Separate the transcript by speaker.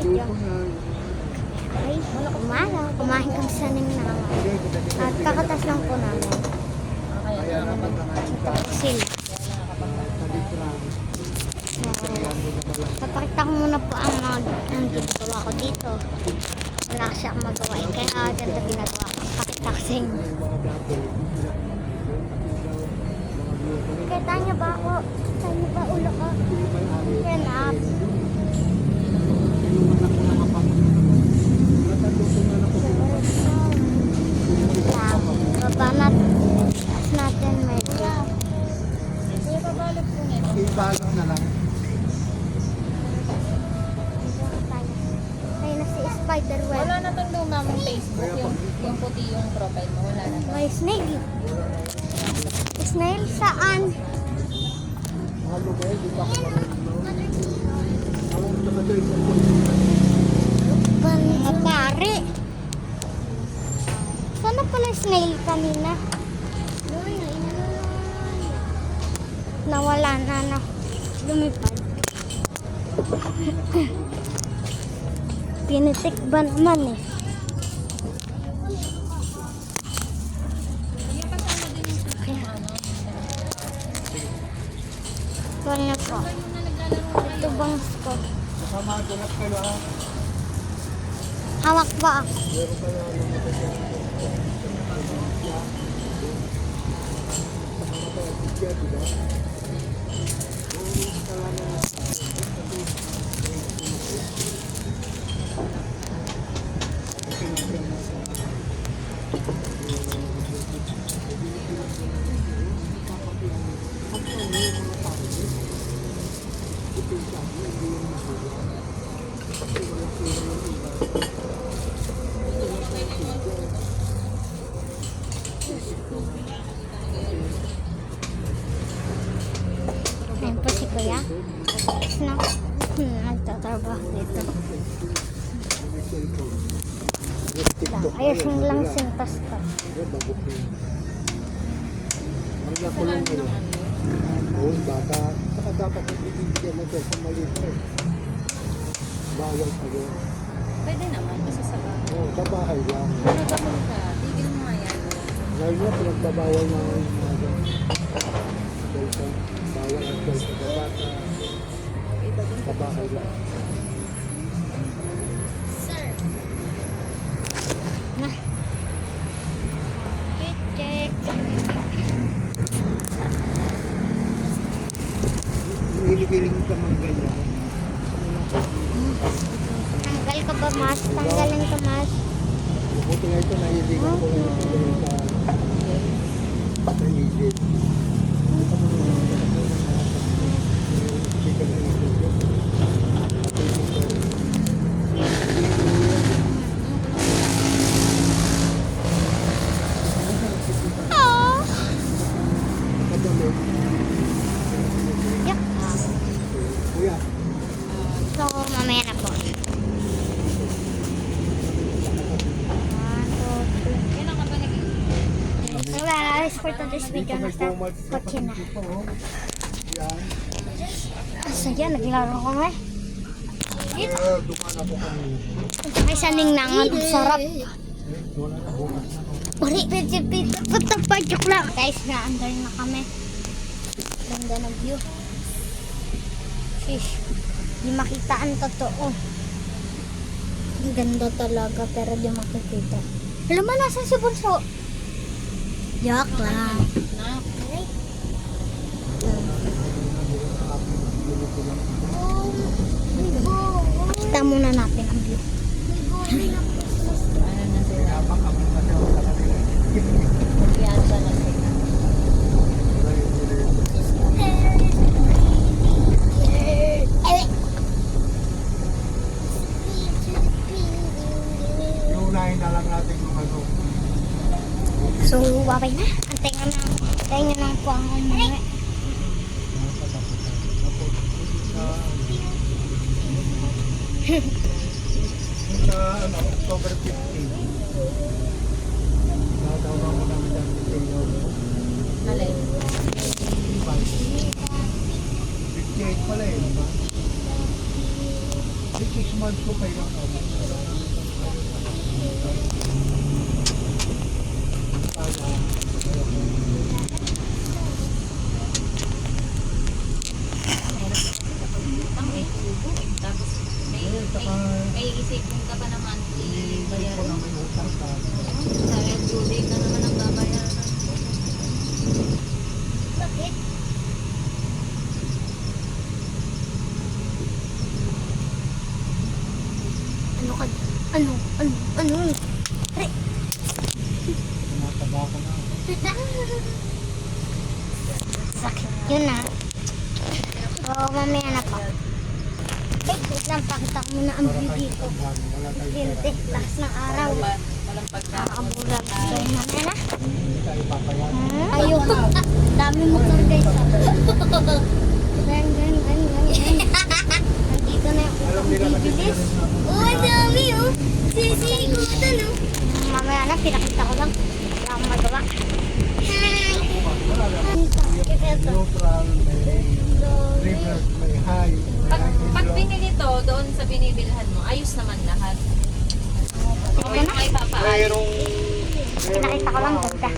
Speaker 1: video. Ay, kumain kang saning naman. At kakatas lang po namin. Sila. Papakita ko muna po ang ginagawa ko dito. Wala kasi akong magawa eh. Kaya ganda ginagawa ko. Pakita ko sa inyo. Kita niyo ba ako? Kita niyo ba ulo ko? Yan up. Baba natin. Taas natin medyo.
Speaker 2: Ibalot na lang.
Speaker 1: Ayun na si Spiderweb.
Speaker 3: Wala na itong luma mong Facebook, yung puti yung profile mo, wala na to.
Speaker 1: May snake. Snail saan?
Speaker 2: Halo ba yun? Di ba ako
Speaker 1: Mga pare. Sana pala snail kanina? Nawala na. Lumipad. Pinitik ba naman eh? Kanya po. Ito bang ko?
Speaker 2: kasama ganap kayo ha.
Speaker 1: Hawak ba ako?
Speaker 2: Meron kayo
Speaker 1: Ayun po si Kuya. Nagtatrabaho dito. Ayos yung lang sintas ka.
Speaker 2: Ang nakulong mo. Oo, bata. Saka dapat magbibigyan mo sa maliit pa eh. Bawal pa yun.
Speaker 3: Pwede naman, kasi sa bahay.
Speaker 2: Oo, sa bahay lang.
Speaker 3: Nagkakul ka, tigil mo nga yan.
Speaker 2: Dahil nga, pinagbabawal na ngayon mga dyan. Bawal ang dahil sa bata. Sa bahay lang.
Speaker 1: Na. Check.
Speaker 2: Hinigiling ka mga ganyan.
Speaker 1: Tanggal ka ba, Mas? Tanggalin ka, Mas.
Speaker 2: Buti nga ito, nahiligan ko sa isip.
Speaker 1: Oh. Yak.
Speaker 2: Kuya,
Speaker 1: So, mamaya na po. 1, 2, 3.
Speaker 3: Yan ang kapag
Speaker 1: So, guys, for today's video, nagtatapos na.
Speaker 2: yan.
Speaker 1: Saya, naglaro ko nga.
Speaker 2: Dumaan ako kanina.
Speaker 1: May saning nangan, sarap.
Speaker 2: Wala na bukas na.
Speaker 1: Uri, joke lang. Guys, na-under na kami. Ganda ng view. Fish. Di makita ang totoo. Ang ganda talaga, pero di makikita. Alam mo, nasan si Bunso? Joke lang. Kita muna natin ang view.
Speaker 3: ano na sila, kumpiyansa na sila.
Speaker 2: Yung unahin na lang natin yung ano.
Speaker 1: So, babay na. Antayin nyo lang po ang umuwi.
Speaker 2: Sa ano, October 15. Natawa mo namin dyan sa inyo.
Speaker 3: Alay.
Speaker 2: 58 pala eh. Bali 6 months ko kayo lang kami.
Speaker 3: Tapos may isipin ka pa naman i-bayaran. Dahil due date na naman ang babayaran.
Speaker 1: Bakit? Ano ka? Ano? Pre!
Speaker 2: Tumataba ko na.
Speaker 1: Sakit yun ah. Oo, mamaya na pa. Wait lang, pakita ko muna ang view dito.
Speaker 2: Wala tayo
Speaker 1: Ginte, lakas ng araw.
Speaker 3: Walang pagkakas.
Speaker 1: Nakakabulag. So, mamaya na.
Speaker 2: Hindi tayo papayagan.
Speaker 1: Ayaw. Dami motor guys. Ganyan. Nandito na yung
Speaker 2: Alam nila kasi
Speaker 1: bibilis.
Speaker 2: sila
Speaker 1: Oh, dami oh. Sisigutan oh. Mamaya na, pinakita ko lang. Wala akong magawa. Hi!
Speaker 2: neutral, may river, may high,
Speaker 3: Pag binili to, doon sa binibilhan mo, ayos naman lahat.
Speaker 1: Ito
Speaker 3: May
Speaker 1: na.
Speaker 3: may papaalis.
Speaker 2: mayroong
Speaker 1: Pinakita ko lang ganda.